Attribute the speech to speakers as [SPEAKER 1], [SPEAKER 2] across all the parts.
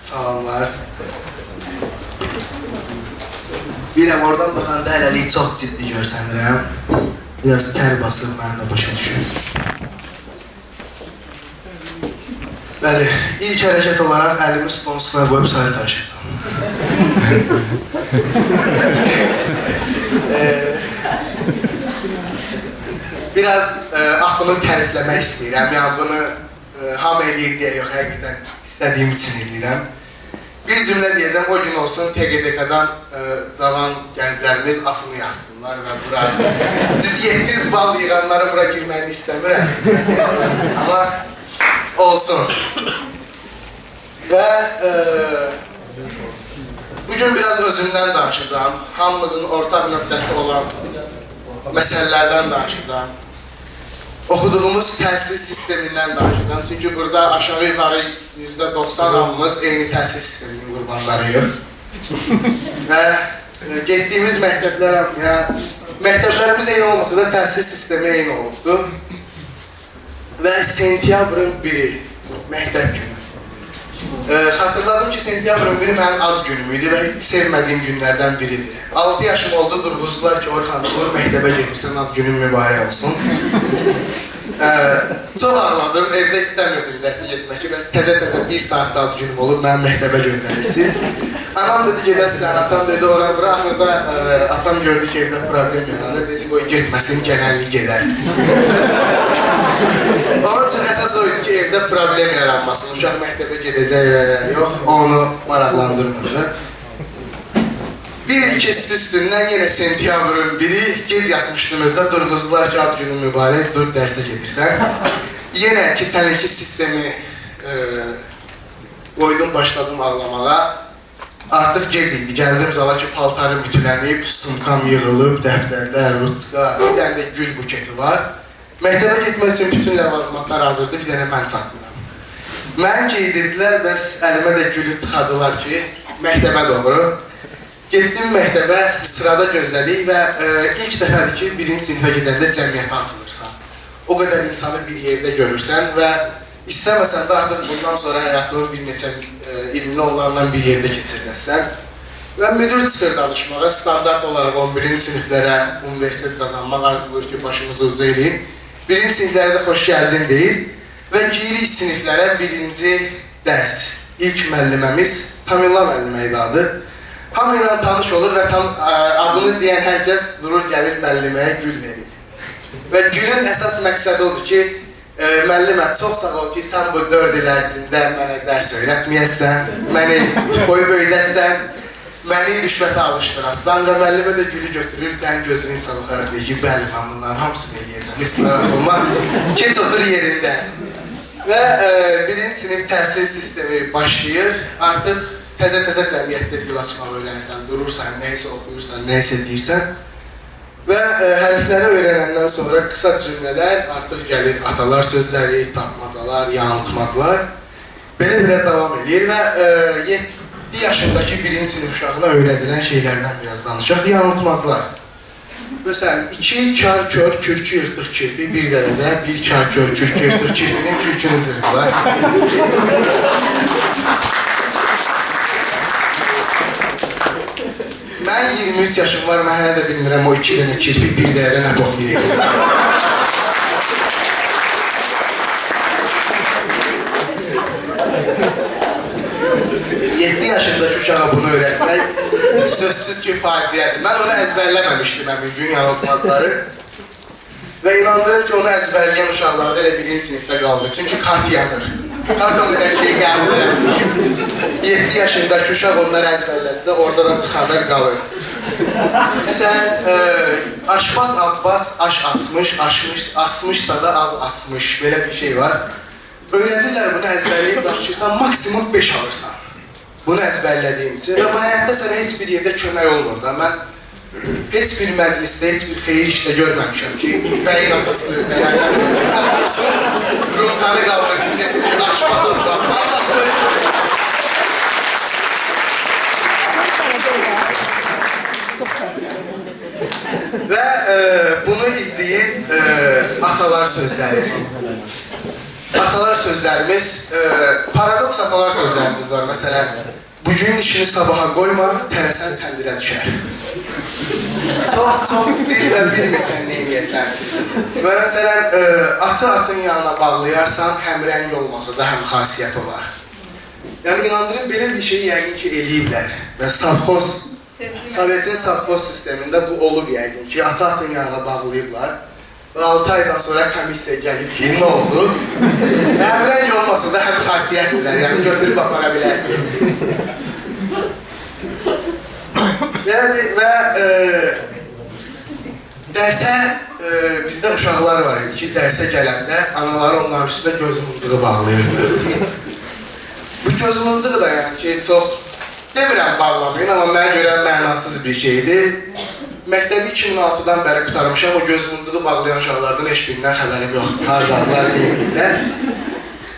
[SPEAKER 1] Salamlar. Biləm, oradan baxanda hələlik çox ciddi görsənirəm. Biraz tər basıb mənimlə başa düşün. Bəli, ilk hərəkət olaraq əlimi sponsuna qoyub sayı taşıyacağım. Biraz axını tərifləmək istəyirəm. Yəni bunu ham eləyib deyə yox, həqiqətən istədiyim üçün eləyirəm. Bir cümlə deyəcəm, o gün olsun TGDK-dan cavan gənclərimiz axını yazsınlar və bura düz 700 bal yığanları bura girməyini istəmirəm. Amma olsun. Və bugün biraz özümdən danışacağım. Hamımızın ortaq nöqtəsi olan məsələlərdən danışacağım. Oxuduğumuz təhsil sistemindən danışacağım. Çünki burada aşağı yuxarı %90 hamımız eyni təhsil sisteminin qurbanlarıyıq. Və getdiyimiz məktəblərimiz eyni olmasa da təhsil sistemi eyni olubdur. Və sentyabrın 1-i, məktəb günü. Xatırladım ki, sentyabrın 1-i mənim ad günüm idi və heç sevmədiyim günlərdən biridir. 6 yaşım oldu, durğuzdular ki, Orxan, olur məktəbə gedirsən, ad günün mübarək olsun. Çox ağladım, evdə istəmirdim dərsə getmək ki, bəs təzə-təzə 1 saatda ad günüm olub, mənim məktəbə göndərirsiniz. Anam dedi, gedəsən, atam dedi, ora bura. Axırda atam gördü ki, evdə problem yaranır, dedi, qoy getməsin, genəllik gedər. Onun üçün əsas oydu ki, evdə problem yaranmasın, uşaq məktəbə gedəcək və yox, onu maraqlandırmırdı. Bir ikisi üstündən yenə sentyabrın 1-i gec yatmışdım özdə, durğuzdular ki, ad günün mübarək, dur dərsə gedirsən. Yenə keçən ilki sistemi qoydum, başladım ağlamağa. Artıq gec idi, gəldim zala ki, paltarım ütülənib, sumkam yığılıb, dəftərlər, ruçka, bir dənə də gül buketi var. Məktəbə getmək üçün bütün ləvazimatlar hazırdır, bir dənə mən çatmıram. Mən geydirdilər, bəs əlimə də gülü tıxadılar ki, məktəbə doğru. Getdim məktəbə, sırada gözlədik və ilk dəfədir ki, birinci sinifə gedəndə cəmiyyətə açılırsan. O qədər insanı bir yerdə görürsən və istəməsən də artıq bundan sonra həyatının bir neçə ilini onlarla bir yerdə keçirdəsən. Və müdür çıxır danışmağa, standart olaraq 11-ci siniflərə universitet qazanmaq arzulur ki, başımızı uca eləyib. Birinci siniflərə də xoş gəldin deyil və giyirik siniflərə birinci dərs. İlk müəlliməmiz Tamilla müəllimə idi adı. Hamı ilə tanış olur və adını deyən hər kəs durur, gəlir müəlliməyə gül verir. Və gülün əsas məqsədi odur ki, müəllimə çox sağ ol ki, sən bu 4 il ərzində mənə dərs öyrətməyəsən, məni boy böyüdəsən, məni rüşvətə alışdırasan və müəllimə də gülü götürür, ən gözünü insan oxaraq deyir ki, bəli, mən bunların hamısını eləyəcəm, heç narahat olma, keç otur yerində. Və birinci sinif təhsil sistemi başlayır, artıq təzə-təzə cəmiyyətdə dil açmaq öyrənirsən, durursan, nəysə oxuyursan, nəysə deyirsən. Və hərfləri öyrənəndən sonra qısa cümlələr artıq gəlir, atalar sözləri, tapmacalar, yanıltmazlar. Belə-belə davam edir və 7 yaşındakı birinci sinif uşağına öyrədilən şeylərdən biraz danışaq, yanıltmazlar. Məsələn, 2 kar kör, kürkü yırtıq kirpi, bir dərədə 1 kar kör, kürkü yırtıq kirpinin kürkünü zırdılar. Mən 23 yaşım var, mən hələ də bilmirəm o 2 dənə kirpi bir dərədə nə boxlayır. 7 yaşındakı uşağa bunu öyrətmək sözsüz ki, faciədir. Mən onu əzbərləməmişdim həmin gün yanıltmazları. Və inandırım ki, onu əzbərləyən uşaqlarda elə birinci sinifdə qaldı. Çünki kart yanır. Kart o qədər şey qəbul eləməyib. 7 yaşındakı uşaq onları əzbərlətsə, orada da tıxanır qalır. Məsələn, Aşpaz Abbas aş asmış, asmışsa da az asmış, belə bir şey var. Öyrədirlər bunu əzbərləyib danışırsan, maksimum 5 alırsan. Bunu əzbərlədiyim üçün və bu həyatda sənə heç bir yerdə kömək olmur da. Mən heç bir məclisdə, heç bir xeyir işdə görməmişəm ki, bəyin atası, kimsə dursun, rumkanı qaldırsın, desin ki, Aşpaz Abbas, aş asmış. Və bunu izləyin atalar sözləri. Atalar sözlərimiz, paradoks atalar sözlərimiz var. Məsələn, bugün işini sabaha qoyma, tələsən təndirə düşər. Çox istir və bilmirsən neyniyəsən. Və məsələn, atın yanına bağlayarsan, həm rəng olmasa da həm xasiyyət olar. Yəni, inandırın, belə bir şey yəqin ki, eləyiblər. Və Sovetin savxoz sistemində bu olub yəqin ki, atın yanına bağlayıblar. Və 6 aydan sonra komissiya gəlib ki, nə oldu? Həm rəng olmasa da həm xasiyyətdirlər, yəni götürüb apara bilərsiniz. Və dərsə, bizdə uşaqlar var idi ki, dərsə gələndə anaları onların üstündə göz muncuğu bağlayırdı. Bu göz muncuğu da yəni ki, çox demirəm bağlamayın, amma mənə görə mənasız bir şeydir. Məktəbi 2006-dan bəri qutarmışam, o göz muncuğu bağlayan uşaqlardan heç birindən xəbərim yoxdur, hardadılar, deyirlər.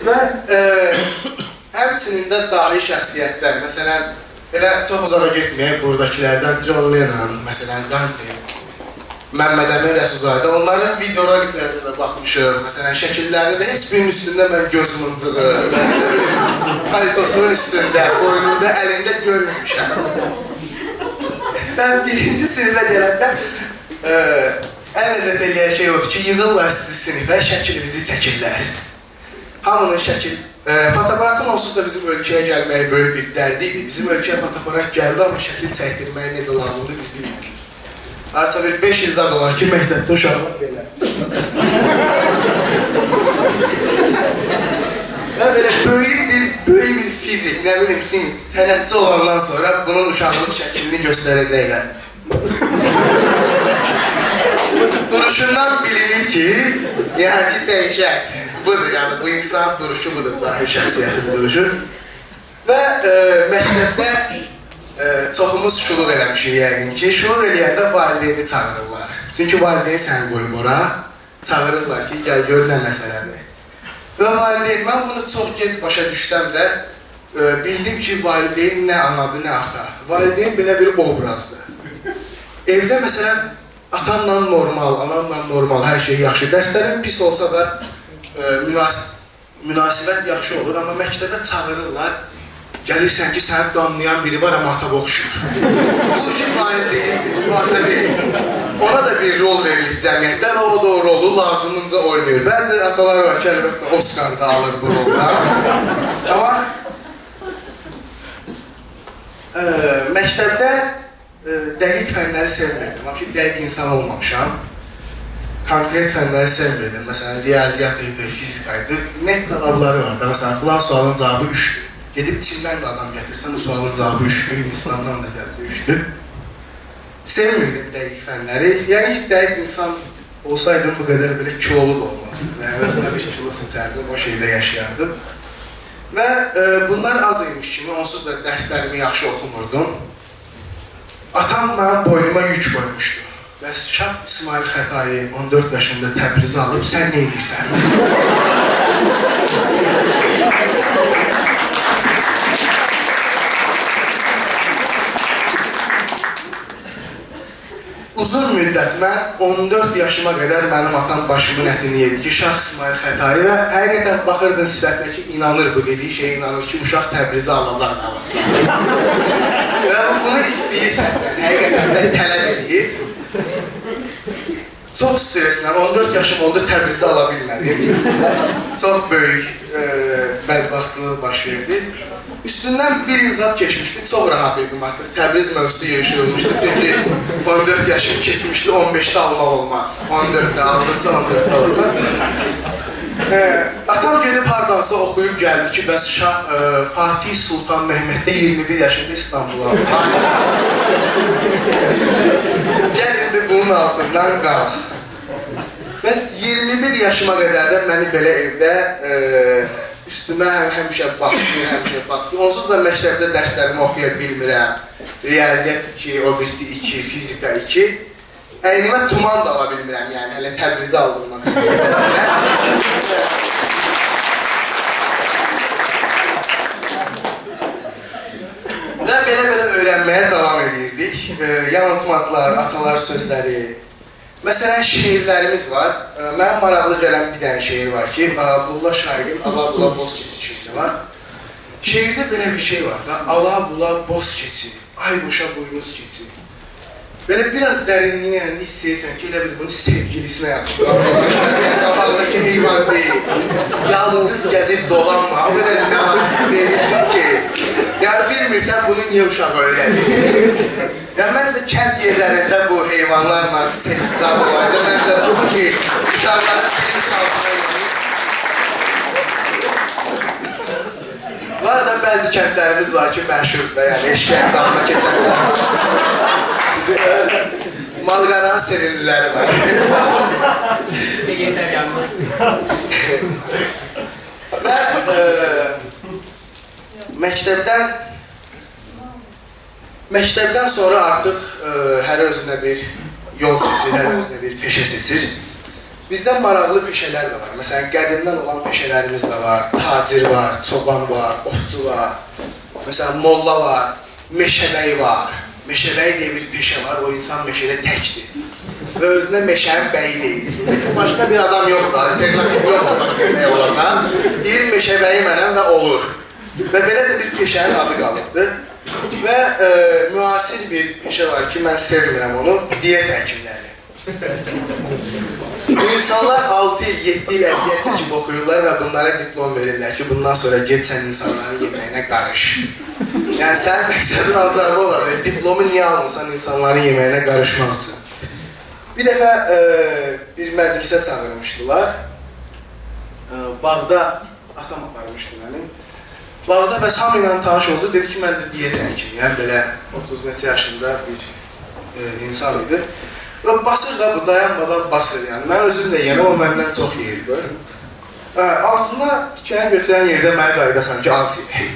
[SPEAKER 1] Və həmçinin də dahi şəxsiyyətlər, məsələn, elə çox uzağa getməyək buradakilərdən John Lennon, məsələn, Gandhi, Məmməd Əmin Rəsulzadə, onların videoroliklərində də baxmışıq, məsələn, şəkillərini də heç birinin üstündə mən göz muncuğu, palitosunun üstündə, boynunda, əlində görmüşəm. Mən birinci sinifə gələndə ən ləzzət eləyən şey odur ki, yığırlar sizi sinifə, şəklinizi çəkirlər. Hamının şəkil... Fotoaparatın onsuz da bizim ölkəyə gəlməyi böyük bir dərdi idi. Bizim ölkəyə fotoaparat gəldi, amma şəkil çəkdirməyə necə lazımdır biz bilmirik. Arsa bir 5 il zad olar ki, məktəbdə uşaqlar belə. Və belə böyük bir fizik, nə bilim, sənətçi olandan sonra bunun uşaqlıq şəklini göstərəcəklər. Duruşundan bilinir ki, yəni ki, dəyişək. Budur, yəni bu insan duruşu budur, dahi şəxsiyyətin duruşu. Və məktəbdə çoxumuz şuluq eləmişik yəqin ki, şuluq eləyəndə valideyni çağırırlar. Çünki valideyn səni qoyub ora, çağırırlar ki, gəl gör nə məsələdir. Və valideyn, mən bunu çox gec başa düşsəm də, bildim ki, valideyn nə anadır, nə ata. Valideyn belə bir obrazdır. Evdə məsələn, atanla normal, ananla normal, hər şey yaxşı. Dərslərin pis olsa da münasibət yaxşı olur, amma məktəbə çağırırlar. Gəlirsən ki, səni danlayan biri var, amma ata boxşur. Bu ki, valideyndir, bu ata deyil. Ona da bir rol verilib cəmiyyətdə və o da o rolu lazımınca oynayır. Bəzi atalar var ki, əlbəttə Oscar da alır bu rolda. Amma məktəbdə dəqiq fənləri sevmirdim. Amma ki, dəqiq insan olmamışam. Konkret fənləri sevmirdim. Məsələn, riyaziyyat idi, fizika idi. Net cavabları var da. Məsələn, filan sualın cavabı 3'dür. Gedib Çindən də adam gətirsən, o sualın cavabı 3'dür. Hindistandan da gəlsə 3'dür. Sevmirdim dəqiq fənləri. Yəni ki, dəqiq insan olsaydım bu qədər belə kilolu da olmazdı. Yəni, özümə bir kilo seçərdim, o şeydə yaşayardım. Və bunlar az imiş kimi, onsuz da dərslərimi yaxşı oxumurdum. Atam mənim boynuma yük qoymuşdu. Və Şah İsmail Xətai 14 yaşında Təbrizi alıb, sən nə edirsən? Uzun müddət mən 14 yaşıma qədər mənim atam başımın ətini yedi ki, Şah İsmail Xətai və həqiqətən baxırdın sifətinə ki, inanır bu dediyi şeyə inanır ki, uşaq Təbrizi alacaq nə varsa. Və bunu istəyirsən, həqiqətən də tələb edir. Çox streslə, 14 yaşım oldu, Təbrizi ala bilmədim. Çox böyük bədbaxtçılıq baş verdi. Üstündən bir izad keçmişdi, çox rahat edim artıq. Təbriz mövzusu yürüşülmüşdü, çünki 14 yaşım keçmişdi, 15'də almaq olmaz. 14'də alınırsa, 14'də alırsa. Atam gelib hardansa oxuyub gəldi ki, bəs Fatih Sultan Mehmet də 21 yaşında İstanbul'a alır. Gəlin bir bunun altından qalx. Bəs 21 yaşıma qədər də məni belə evdə üstümə həmişə bastı. Onsuz da məktəbdə dərslərimi oxuya bilmirəm. Riyaziyyat 2, o birisi 2, fizika 2. Əynimə tuman da ala bilmirəm, yəni hələ Təbrizi aldırmaq istəyirəm. Və belə öyrənməyə davam edirdik. Yanıltmazlar, atalar sözləri, Məsələn, şeirlərimiz var. Mənim maraqlı gələn bir dənə şeir var ki, Abdullah Şaiqin Ala Bula Boz Keçi şeiri var. Şeirdə belə bir şey var da, Ala Bula Boz Keçi, ay boşa buynuz keçi. Belə biraz dərinliyinə yəni hiss edirsən ki, elə bil bunu sevgilisinə yazsın. Abdullah Şaiqin qabağındakı heyvan deyil. Yalnız gəzib dolanma, o qədər mənaqlı verildir ki, yəni bilmirsən bunu niyə uşağı öyrədir. Yəni, məncə kənd yerlərində bu heyvanlarla seks-zad olaydı. Məncə bu ki, uşaqların bilim çalsına yönü. Var da bəzi kəndlərimiz var ki, məşhurdur, yəni eşkəyin damına keçənlər var. Malqaranın serinliləri var.
[SPEAKER 2] Vegetarianlar.
[SPEAKER 1] Və məktəbdən sonra artıq hər özünə bir yol seçir, hər özünə bir peşə seçir. Bizdə maraqlı peşələr də var. Məsələn, qədimdən olan peşələrimiz də var. Tacir var, çoban var, ofçu var. Məsələn, molla var, meşəbəy var. Meşəbəy deyə bir peşə var, o insan meşədə təkdir. Və özünə meşənin bəyi deyil. Başqa bir adam yoxdur, alternativ yoxdur başqa bəy olacaq. Deyir, meşəbəyi mənəm və olur. Və belə də bir peşənin adı qalıbdır. Və müasir bir peşə var ki, mən sevmirəm onu, diyet həkimləri. Bu insanlar 6 il, 7 il əziyyət çəkib oxuyurlar və bunlara diplom verirlər ki, bundan sonra get sən insanların yeməyinə qarış. Yəni, sən məqsədin alacağı olar, diplomu niyə almırsan insanların yeməyinə qarışmaq üçün? Bir dəfə bir məclisə çağırmışdılar. Bağda, atam aparmışdı məni. Bağda bəs hamı ilə tanış oldu, dedi ki, mən də diyet həkimiyəm, belə 30 neçə yaşında bir insan idi. Və basır da bu, dayanmadan basır, yəni. Mən özüm də yiyəm, o məndən çox yeyir, gör. Ağzına tikəni götürən yerdə mənə qaydasan ki, az yeyir.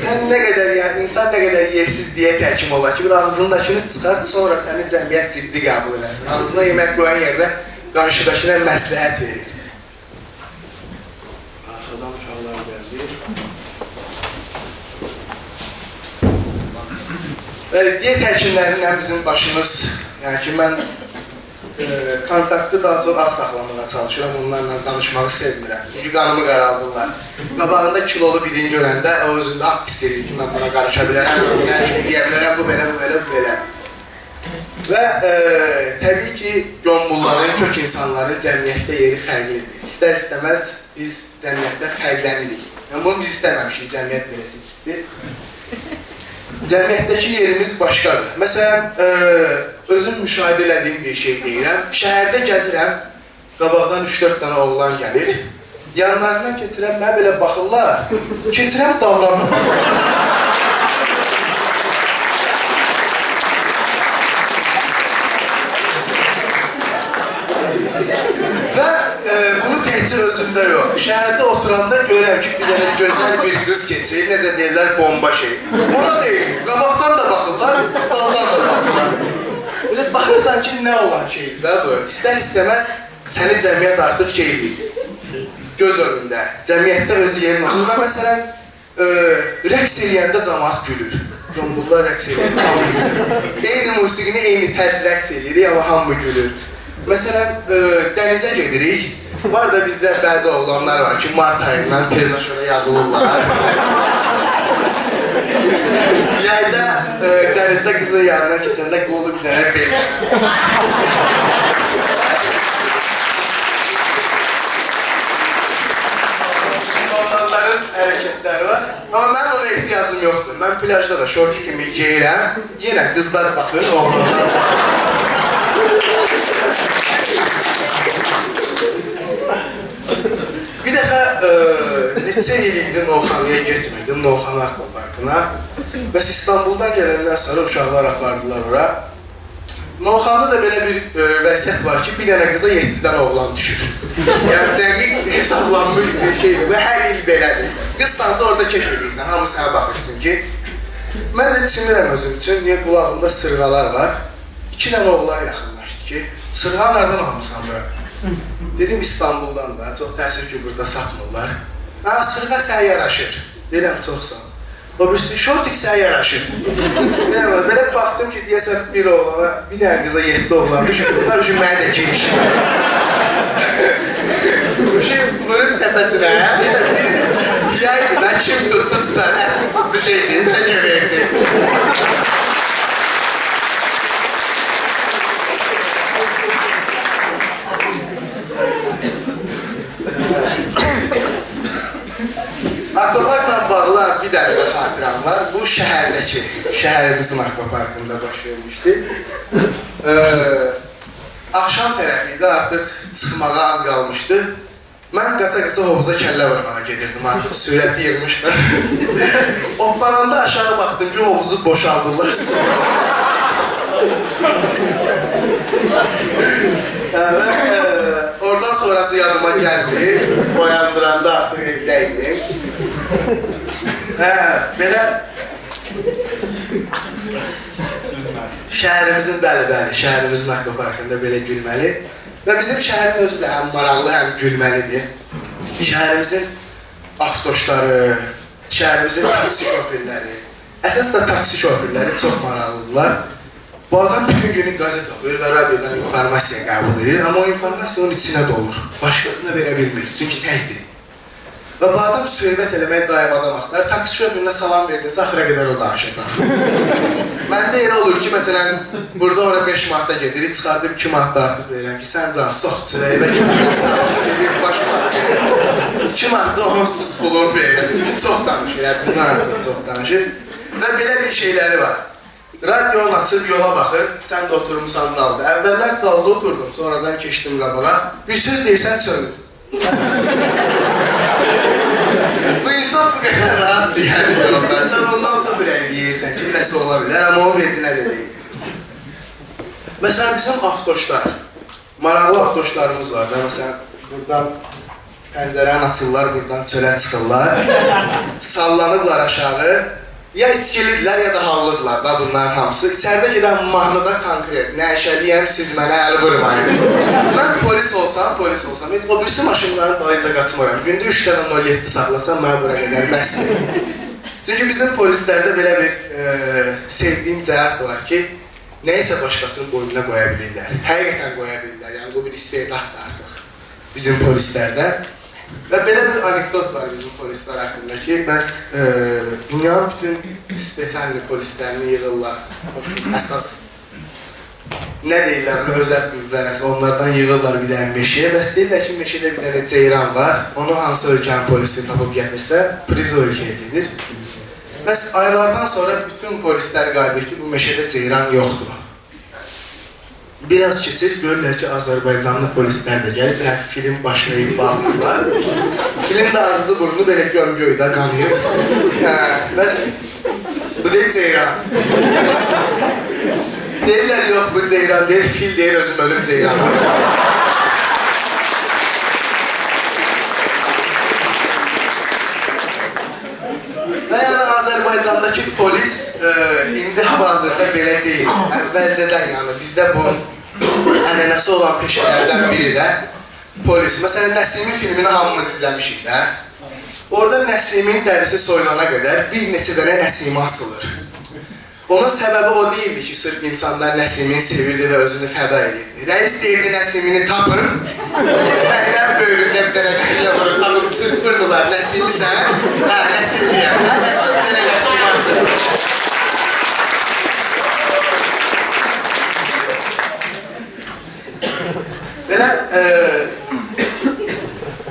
[SPEAKER 1] Sən nə qədər, yəni, insan nə qədər yersiz diyet həkimi olar ki, bir ağzındakını çıxart, sonra səni cəmiyyət ciddi qəbul edəsin. Ağzına yemək qoyan yerdə qarşıdakına məsləhət verir. Arxadan uşaqlar gəldi. Bəli, diyet həkimlərindən bizim başımız, yəni ki, mən kontaktı daha çox az saxlamağa çalışıram, onlarla danışmağı sevmirəm. Çünki qanımı qaraldırlar. Qabağında kilolu birini görəndə o özündə haqq hiss edir ki, mən buna qarışa bilərəm, hər şey deyə bilərəm, bu belə, bu belə, bu belə. Və təbii ki, gömbulların, kök insanların cəmiyyətdə yeri fərqlidir. İstər-istəməz biz cəmiyyətdə fərqlənirik. Yəni, bunu biz istəməmişik, cəmiyyət belə seçibdir. Cəmiyyətdəki yerimiz başqadır. Məsələn, özüm müşahidə elədiyim bir şey deyirəm. Şəhərdə gəzirəm, qabaqdan 3-4 dənə oğlan gəlir. Yanlarından keçirəm, mənə belə baxırlar, keçirəm dallarına baxırlar. Və bunu təhcə özümdə yox. Şəhərdə oturanda görəm ki, bir dənə gözəl bir qız keçir, necə deyirlər, bomba şey. Ona deyil, qabaqdan da baxırlar, daldan da baxırlar. Belə baxırsan ki, nə olan şeydir də bu? İstər-istəməz səni cəmiyyət artıq şeydir. Göz önündə, cəmiyyətdə öz yerin olur və məsələn, rəqs eləyəndə cəmaat gülür. Yombullar rəqs eləyəndə hamı gülür. Eyni musiqini eyni tərs rəqs eləyirik, amma hamı gülür. Məsələn, dənizə gedirik. Var da bizdə bəzi oğlanlar var ki, mart ayından Ternaşora yazılırlar. Yayda dənizdə qızın yanına keçəndə qolu bir dənə bel. Oğlanların hərəkətləri var. Amma mən ona ehtiyacım yoxdur. Mən plajda da şort kimi geyirəm. Yenə qızlar baxır, oğlanlar baxır. Bir dəfə neçə il idi Novxanıya getmirdim, Novxanı akvaparkına. Bəs İstanbuldan gələndən sonra uşaqlar apardılar ora. Novxanıda da belə bir vəsiyyət var ki, bir dənə qıza 7 dənə oğlan düşür. Yəni dəqiq hesablanmış bir şeydir və hər il belədir. Qızsansa orada kef edirsən, hamı sənə baxır çünki. Mən də çimirəm özüm üçün, niyə qulağımda sırğalar var. 2 dənə oğlan yaxınlaşdı ki, sırğa nereden almışsan bura? Dedim İstanbul'dan da, çox təəssüf ki burada satmırlar. Ha, sırğa sənə yaraşır. Deyirəm, çox sağ ol. O birisi şortik sənə yaraşır. Belə baxdım ki, deyəsən bir oğlana, bir dənə qıza 7 oğlan düşür. Bunlar üçün mənə də girişir. Bu şey vurub təpəsinə, bir yaydı da kim tuttu tutar, düşeydi, necə verdi. Akvaparkla bağlı bir dənə də xatirəm var. Bu şəhərdəki, şəhərimizin akvaparkında baş vermişdi. Axşam tərəfi idi, artıq çıxmağa az qalmışdı. Mən qasa-qasa hovuza kəllə vurmağa gedirdim, artıq sürət yığmışdı. Opparanda aşağı baxdım ki, hovuzu boşaldırlar. Oradan sonrası yadıma gəldi. Oyandıranda artıq evdəydim. Belə şəhərimizin, bəli, şəhərimizin akvaparkında belə gülməli və bizim şəhərin özü də həm maraqlı, həm gülməlidir. Şəhərimizin avtoşları, şəhərimizin taksi şoförləri, əsas da taksi şoförləri çox maraqlıdırlar. Bu adam bütün günü qazet alır və radiodan informasiya qəbul edir, amma o informasiya onun içinə dolur. Başqasına verə bilmir, çünki təkdir. Və bu adam söhbət eləmək daim adam axtar. Taksi şoförünə salam verdinsə, axıra qədər o danışacaq. Məndə elə olur ki, məsələn, burada ora 5 manatda gedirik, çıxardım 2 manatda artıq verirəm ki, sən can, sox çilə, evə kimi sakit gedir, baş manat verir. 2 manatda onsuz pulunu verirəm, çünki çox danışır, bundan artıq çox danışır. Və belə bir şeyləri var. Radyonu açıb yola baxır, sən də oturmuşsan dalda. Əvvəllər dalda oturdum, sonradan keçdim qabağa. Bir söz deyirsən, çönür. Bu insan bu qədər rahat deyəli yolda. Sən ondan çox ürək deyirsən ki, nəsə ola bilər, amma o vecinə də deyil. Məsələn, bizim avtoşlar, maraqlı avtoşlarımız var da. Məsələn, buradan pəncərəni açırlar, buradan çölə çıxırlar, sallanıblar aşağı. Ya içkilidirlər, ya da hallıdırlar da bunların hamısı. İçəridə gedən mahnıda konkret, nəşəliyəm, siz mənə əl vurmayın. Mən polis olsam, heç o birisi maşınların daha izə qaçmıram. Gündə 3 dənə 07 saxlasam, mənə bura qədər bəsdir. Çünki bizim polislərdə belə bir sevdiyim cəhət var ki, nəyəsə başqasının boynuna qoya bilirlər. Həqiqətən qoya bilirlər, yəni bu bir istedaddır artıq bizim polislərdə. Və belə bir anekdot var bizim polislər haqqında ki, bəs dünyanın bütün spesialli polislərini yığırlar, əsas nə deyirlər, özəl qüvvənəsi, onlardan yığırlar bir dənə meşəyə, bəs deyirlər ki, meşədə bir dənə ceyran var, onu hansı ölkənin polisi tapıb gətirsə, priz o ölkəyə gedir. Bəs aylardan sonra bütün polislər qayıdır ki, bu meşədə ceyran yoxdur. Biraz keçir, görürlər ki, Azərbaycanlı polislər də gəlib, film başlayıb bağlayırlar. Film də ağzı burnu belə gömgöydə qanıyıb. Bəs bu deyil ceyran. Deyirlər, yox bu ceyran deyil, fil deyil, özüm ölüm ceyranım. Və yəni Azərbaycandakı polis indi hal-hazırda belə deyil. Əvvəlcədən yəni bizdə bu ənənəsi olan peşələrdən biri də polis. Məsələn, Nəsimin filmini hamımız izləmişik də. Orada Nəsimin dərisi soyulana qədər bir neçə dənə Nəsimi asılır. Onun səbəbi o deyildi ki, sırf insanlar Nəsimin sevirdi və özünü fəda edirdi. Rəis deyirdi Nəsimini tapın, rəhlər böyründə bir dənə dərlə vurur, tapıb çırpırdılar. Nəsimi sən? Hə, Nəsimliyəm. Hə, həftə bir dənə Nəsimi asılır. Belə,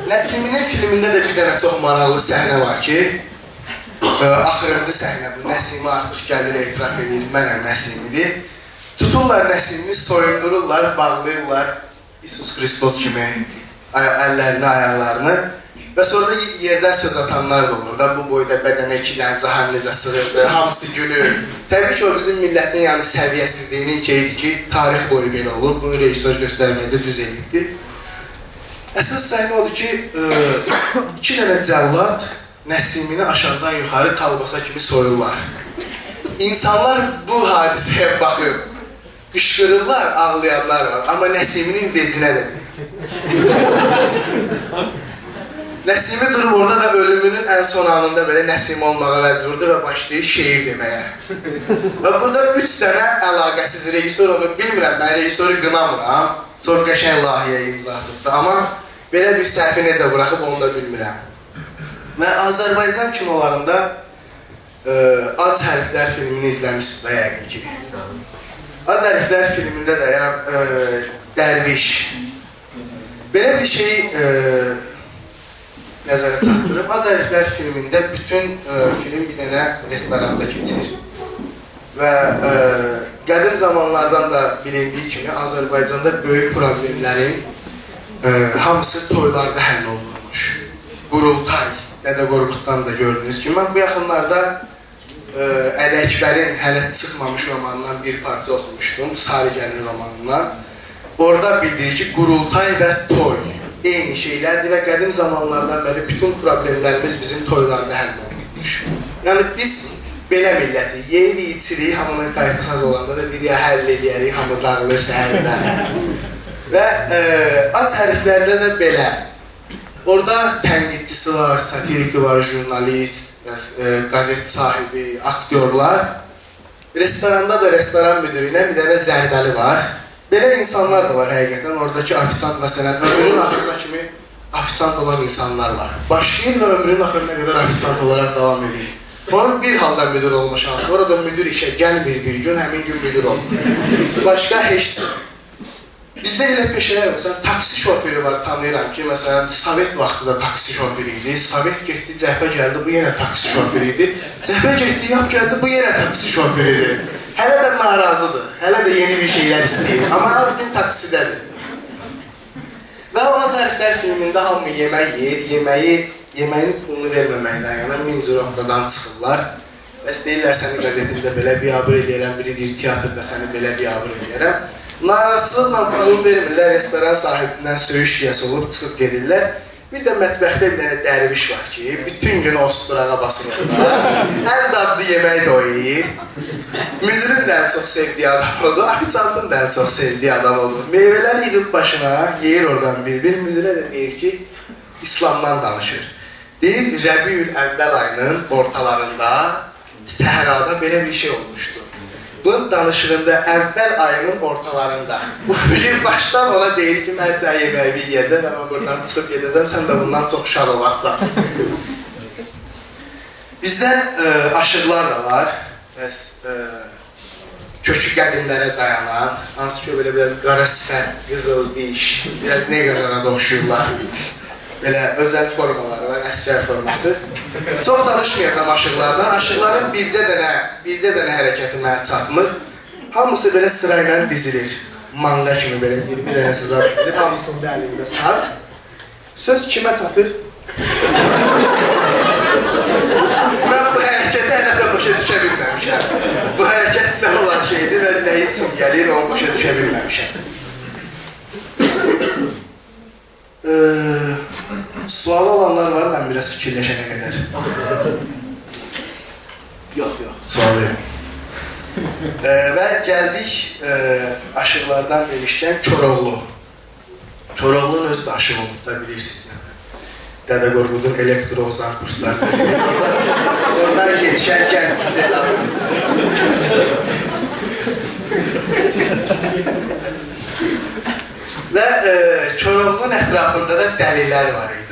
[SPEAKER 1] Nəsiminin filmində də bir dənə çox maraqlı səhnə var ki, axırıncı səhnə bu, Nəsimi artıq gəlir, etiraf edir, mənəm Nəsimidir. Tuturlar Nəsimini, soyundururlar, bağlayırlar, İsus Xristos kimi əllərini, ayaqlarını və sonra da yerdən söz atanlar da olur da, bu boyda bədənə 2 dənə cahan necə sığırdı, hamısı gülür. Təbii ki, o bizim millətin yəni səviyyəsizliyinin qeydi ki, tarix boyu belə olur, bunu rejissor göstərməkdə düz edibdir. Əsas səhnə odur ki, 2 dənə cəllad Nəsimini aşağıdan yuxarı kalbasa kimi soyurlar. İnsanlar bu hadisəyə baxıb, qışqırırlar, ağlayanlar var, amma Nəsiminin vecinə də Nəsimi durub orada da ölümünün ən son anında belə Nəsim olmağa vəzvurdu və başlayır şeir deməyə. Və burada 3 dənə əlaqəsiz rejissor onu bilmirəm, mən rejissoru qınamıram. Çox qəşəng layihəyə imza atıbdı, amma belə bir səhvi necə buraxıb onu da bilmirəm. Və Azərbaycan kinolarında Ac Hərflər filmini izləmişsiniz də yəqin ki. Ac Hərflər filmində də Dərviş belə bir şey nəzərə çatdırıb. Ac Hərflər filmində bütün film bir dənə restoranda keçir. Və qədim zamanlardan da bilindiyi kimi Azərbaycanda böyük problemlərin hamısı toylarda həll olunmuş. Qurultay, Dədə Qorquddan da gördüyünüz kimi. Mən bu yaxınlarda Əli Əkbərin hələ çıxmamış romanından bir parça oxumuşdum, Sarı Gəlin romanından. Orada bildirir ki, qurultay və toy eyni şeylərdir və qədim zamanlardan bəri bütün problemlərimiz bizim toylarda həll olunmuş. Yəni biz belə milləti yeyirik, içirik, hamının kayfısaz olanda da dedik, həll eləyərik, hamı dağılır səhərdə. Və Ac Hərflərdə də belə. Orada tənqidçisi var, satiriki var, jurnalist, qazet sahibi, aktyorlar. Restoranda da restoran müdürü ilə bir dənə zərbəli var. Belə insanlar da var həqiqətən. Oradakı ofisant məsələn, ömrünün axırına kimi ofisant olan insanlar var. Başlayır və ömrünün axırına qədər ofisant olaraq davam edir. Onun bir halda müdür olma şansı var. O da müdür işə gəlmir bir gün, həmin gün müdür olur. Başqa heç bizdə elə peşələr, məsələn, taksi şoförü var, tanıyıram ki, məsələn, Sovet vaxtı da taksi şoförü idi. Sovet getdi, cəhbə gəldi, bu yenə taksi şoförü idi. Cəhbə getdi, yap gəldi, bu yenə taksi şoförü idi. Hələ də narazıdır, hələ də yeni bir şeylər istəyir, amma hər gün taksidədir. Və o Ac Hərflər filmində hamı yemək yeyir, yeməyin pulunu verməməkdən yana Minzurokdan çıxırlar. Bəs deyirlər, səni qəzetində belə biabır eləyərəm, biri deyir, teatrda səni belə biabır eləyərəm. Narazılıqla pulunu vermirlər, restoran sahibindən söyüş yiyəsi olub, çıxıb gedirlər. Bir də mətbəxdə bir dənə dərviş var ki, bütün gün o surağa basır orada. Ən dadlı yemək də o yiyir. Müdürün də ən çox sevdiyi adam olur, ofisantın da ən çox sevdiyi adam olur. Meyvələr yığıb başına, yeyir oradan bir-bir. Müdürə də deyir ki, İslamdan danışır. Deyir, Rəbiül Əvvəl ayının ortalarında səhrada belə bir şey olmuşdu. Bunun danışığında əvvəl ayının ortalarında. Bu gün başdan ona deyir ki, mən sənə yeməyi yiyəcəm, mən buradan çıxıb gedəcəm, sən də bundan çox şad olarsan. Bizdə aşıqlar da var. Kökü qədimlərə dayanan, hansı ki, belə biraz qara sifət, qızıl diş, biraz neqrlara da oxşuyurlar. Belə özəl formaları var, əsgər forması. Çox danışmayacam aşıqlardan. Aşıqların bircə dənə hərəkəti mənə çatmır. Hamısı belə sırayla dizilir. Manga kimi belə bir dənə sıza dizilir. Hamısının da əlində saz. Söz kimə çatır? Mən bu hərəkəti hələ də başa düşə bilməmişəm. Bu hərəkət nə olan şeydir və nəyi simgəliyir, onu başa düşə bilməmişəm. Sualı olanlar var, mən biraz fikirləşənə qədər. Yox, sual verim. Və gəldik aşıqlardan demişkən Koroğlu. Koroğlu'nun özü də aşıq olub da bilirsiniz. Dədə Qorqudun elektro ozan kurslarında dedik. Oradan yetişən kənd istedadımız. Və Koroğlu'nun ətrafında da dəlilər var idi.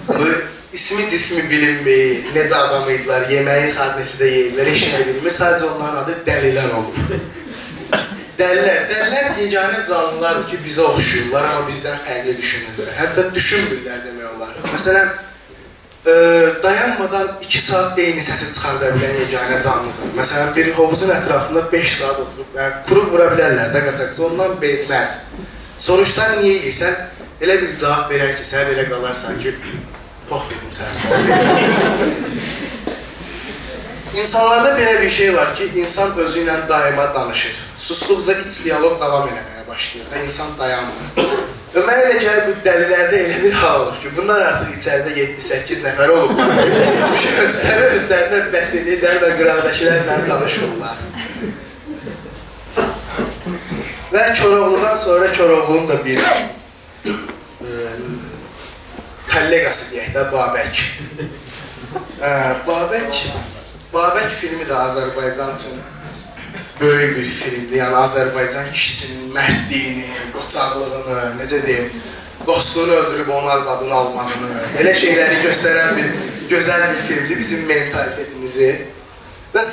[SPEAKER 1] Bu ismi cismi bilinmeyi, necə adam idilər, yeməyi saat neçədə yeyirlər, eşinə bilmir, sadəcə onların adı dəlilər olur. Dəlilər yeganə canlılardır ki, bizə oxşuyurlar, amma bizdən fərqli düşünürlər. Hətta düşünmürlər demək olar. Məsələn, dayanmadan 2 saat eyni səsi çıxarda bilən yeganə canlıdır. Məsələn, bir hovuzun ətrafında 5 saat oturub, quru vura bilərlər də qazaqsa, ondan bezməz. Soruşsan, niyə yeyirsən? Elə bir cavab verər ki, sən belə qalarsan ki, pox dedim sənə sonra. İnsanlarda belə bir şey var ki, insan özü ilə daima danışır. Susduqca iç diyalog davam eləməyə başlayır və insan dayanmır. Və mənə elə gəlir, bu dəlilərdə elə bir hal olur ki, bunlar artıq içəridə 7-8 nəfər olublar. Özlərinə bəs edirlər və qıraqdakilərlə danışırlar. Və Koroğlu'dan sonra Koroğlu'nun da bir kollegası deyək də, Babək. Babək filmi də Azərbaycan üçün böyük bir filmdir. Yəni Azərbaycan kişisinin mərdliyini, qoçaqlığını, necə deyim, dostluğunu öldürüb onlar adını almağını, elə şeyləri göstərən bir gözəl bir filmdir bizim mentalitetimizi. Bəs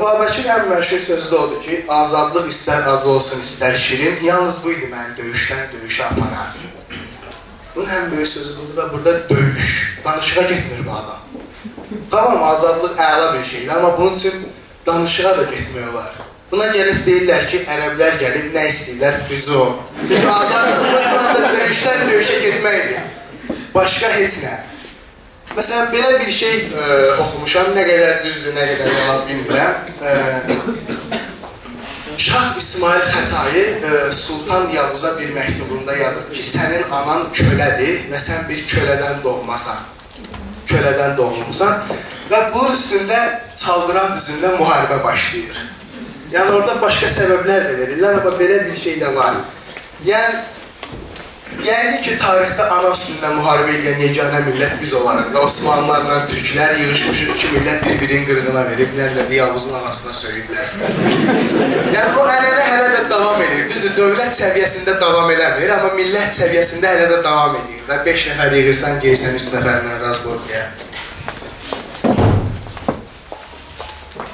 [SPEAKER 1] Babəkin ən məşhur sözü də odur ki, azadlıq istər acı olsun, istər şirin, yalnız bu idi məni döyüşdən döyüşə aparan. Bunun ən böyük sözü budur və burada döyüş, danışığa getmir bu adam. Tamam, azadlıq əla bir şeydir, amma bunun üçün danışığa da getmək olar. Buna gəlib deyirlər ki, ərəblər gəlib nə istəyirlər, üzü o. Çünki azadlığın döyüşdən döyüşə getməkdir. Başqa heç nə. Məsələn, belə bir şey oxumuşam, nə qədər düzdür, nə qədər yalan bilmirəm. Şah İsmail Xətai Sultan Yavuza bir məktubunda yazıb ki, sənin anan kölədir və sən bir kölədən doğmasan. Kölədən doğmuşsan və bunun üstündə Çaldıran düzündə müharibə başlayır. Yəni orada başqa səbəblər də verirlər, amma belə bir şey də var. Yəni ki, tarixdə ana üstündə müharibə edən yeganə millət biz olarıq və Osmanlılarla Türklər yığışmışıq, iki millət bir-birinin qırğına verib, nədir, Yavuzun anasına söyüdlər. Yəni o ənənə hələ də davam edir. Düzdür, dövlət səviyyəsində davam eləmir, amma millət səviyyəsində hələ də davam edir. Və 5 nəfər yığırsan, geysən 3 nəfərlə Razborgaya.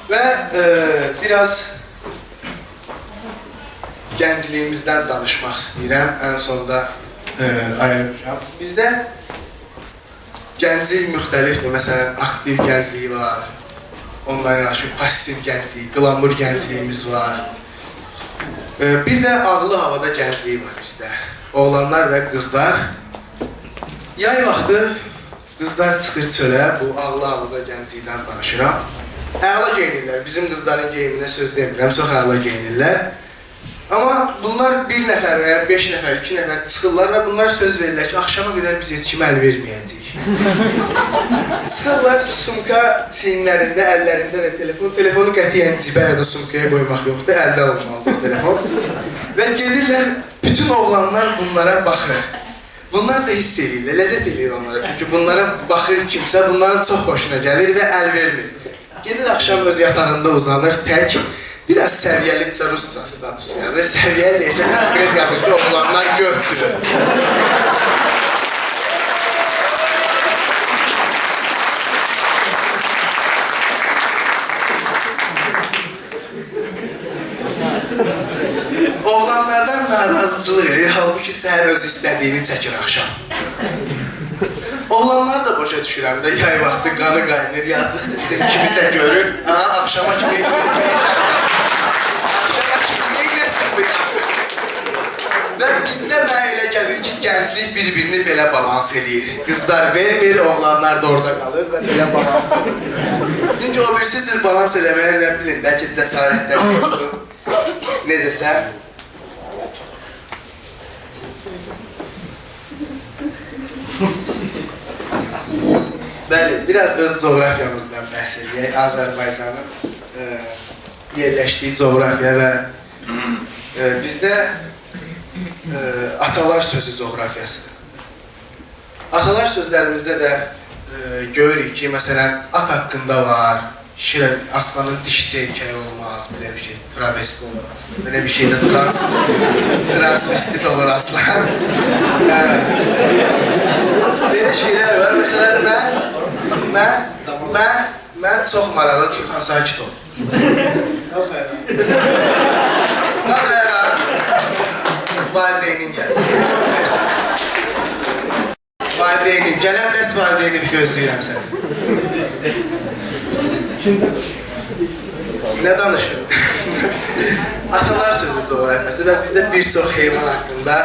[SPEAKER 1] Və biraz gəncliyimizdən danışmaq istəyirəm, ən sonunda ayırmışam. Bizdə gənclik müxtəlifdir, məsələn, aktiv gəncliyi var, ondan yanaşı pasiv gəncliyi, qlamur gəncliyimiz var. Bir də ağlı havada gəncliyi var bizdə, oğlanlar və qızlar. Yay vaxtı qızlar çıxır çölə, bu ağlı havada gənclikdən danışıram. Əla geyinirlər, bizim qızların geyiminə söz demirəm, çox əla geyinirlər. Amma bunlar bir nəfər və ya 5 nəfər, 2 nəfər çıxırlar və bunlar söz verirlər ki, axşama qədər biz heç kimi əl verməyəcəyik. Çıxırlar sumka çiyinlərində, əllərində də telefon. Telefonu qətiyyən cibə ya da sumkaya qoymaq yoxdur, əldə olmalıdır o telefon. Və gedirlər, bütün oğlanlar bunlara baxır. Bunlar da hiss edirlər, ləzzət edir onlara. Çünki bunlara baxır kimsə, bunların çox xoşuna gəlir və əl vermir. Gedir axşam öz yatağında uzanır, tək. Biraz səviyyəlicə Rusca status yazır. Səviyyəli deyəsə konkret yazır ki, oğlanlar gördür. Oğlanlardan narazılıq edir, halbuki səhər öz istədiyini çəkir axşam. Oğlanlar da başa düşürəm də, yay vaxtı qanı qaynır, yazıq dedim, kimisə görür, axşama kimi görəcəm. Axşama kimi nəsə bir axır. Və bizdə mənə elə gəlir ki, gənclik bir-birini belə balans edir. Qızlar vermir, oğlanlar da orada qalır və belə balans edir. Çünki o birisi balans eləməyə nə bilin, bəlkə cəsarətlər yoxdur, necəsə. Bəli, biraz öz coğrafiyamızdan bəhs edək. Azərbaycanın yerləşdiyi coğrafiya və bizdə atalar sözü coğrafiyasıdır. Atalar sözlərimizdə də görürük ki, məsələn, at haqqında var, aslanın dişisi erkəyi olmaz, belə bir şey, travesti olmaz, belə bir şey də transvestit olur aslan. Belə şeylər var, məsələn, mən çox maraqlı Türkan sakit ol. Qalx ayağa. Qalx ayağa. Valideynin gəlsin. Valideynin, gələn dərs valideyni bir gözləyirəm səni. Nə danışırım? Atalar sözü coğrafiyası və bizdə bir çox heyvan haqqında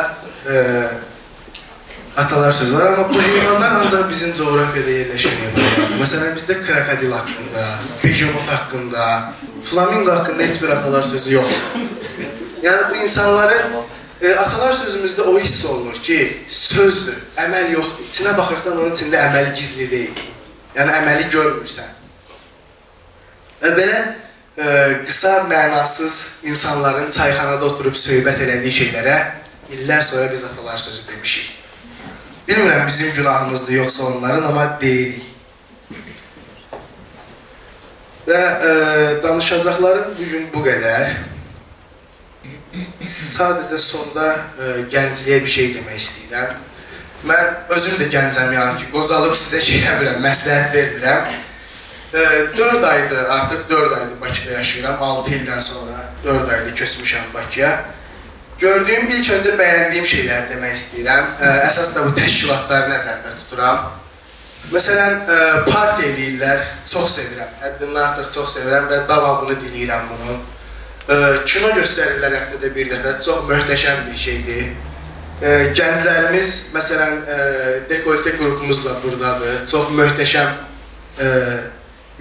[SPEAKER 1] atalar sözü var, amma bu heyvanlar ancaq bizim coğrafiyada yerləşən heyvanlar. Məsələn, bizdə krokodil haqqında, begemot haqqında, flamingo haqqında heç bir atalar sözü yoxdur. Yəni, bu insanların atalar sözümüzdə o hiss olunur ki, sözdür, əməl yoxdur. İçinə baxırsan, onun içində əməl gizli deyil. Yəni, əməli görmürsən. Və belə qısa, mənasız insanların çayxanada oturub söhbət elədiyi şeylərə illər sonra biz atalar sözü demişik. Bilmirəm bizim günahımızdır yoxsa onların, amma deyirik. Və danışacaqlarım bugün bu qədər. Sadəcə sonda gəncliyə bir şey demək istəyirəm. Mən özüm də gəncəm, yəni ki, qozalıb sizə şey demirəm, məsləhət vermirəm. 4 aydır, artıq 4 aydır Bakıda yaşayıram, 6 ildən sonra 4 aydır köçmüşəm Bakıya. Gördüyüm, ilk öncə bəyəndiyim şeylər demək istəyirəm. Əsas da bu təşkilatları nəzərdə tuturam. Məsələn, partiya eləyirlər, çox sevirəm, həddindən artıq çox sevirəm və davamını diləyirəm bunu. Kino göstərirlər həftədə bir dəfə, çox möhtəşəm bir şeydir. Gənclərimiz, məsələn, dekolte qrupumuz da buradadır, çox möhtəşəm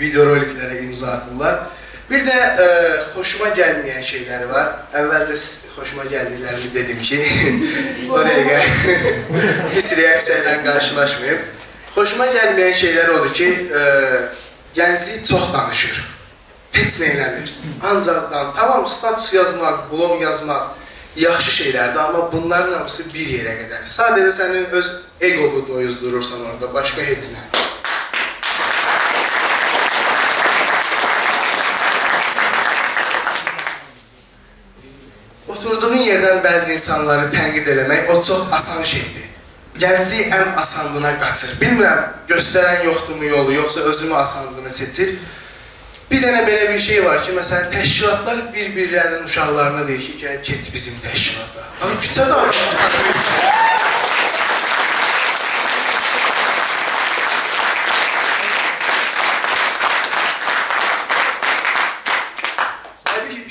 [SPEAKER 1] videoroliklərə imza atırlar. Bir də xoşuma gəlməyən şeyləri var. Əvvəlcə xoşuma gəldiklərimi dedim ki, o dəqiqə pis reaksiya ilə qarşılaşmayıb. Xoşuma gəlməyən şeylər odur ki, gənclik çox danışır, heç nə eləmir. Ancaq tamam, status yazmaq, blog yazmaq yaxşı şeylərdir, amma bunların hamısı bir yerə qədər. Sadəcə sənin öz egovu doyuzdurursan orada, başqa heç nə. Oturduğun yerdən bəzi insanları tənqid eləmək, o çox asan şeydir. Gənclik ən asanlığına qaçır. Bilmirəm, göstərən yoxdurmu yolu, yoxsa özümü asanlığını seçir. Bir dənə belə bir şey var ki, məsələn, təşkilatlar bir-birlərinin uşaqlarına deyir ki, gəl, keç bizim təşkilata. Amma küçədə adam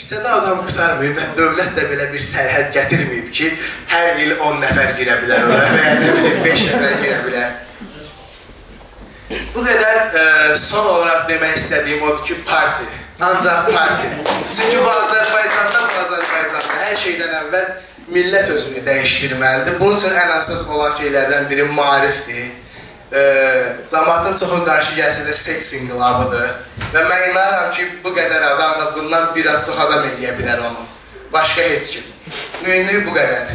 [SPEAKER 1] küçədə adam qutarmıyıb və dövlət də belə bir sərhəd gətirməyib ki, hər il 10 nəfər girə bilər ora və ya nə bilim 5 nəfər girə bilər. Bu qədər son olaraq demək istədiyim odur ki, parti, ancaq parti. Çünki bu Azərbaycanda hər şeydən əvvəl millət özünü dəyişdirməlidir. Bunun üçün ən əsas olan şeylərdən biri maarifdir. Cəmaatın çoxu qarşı gəlsə də seks inqilabıdır. Və mən inanıram ki, bu qədər adam da bundan biraz çox adam eləyə bilər onu. Başqa heç kim. Ünlü bu qədər.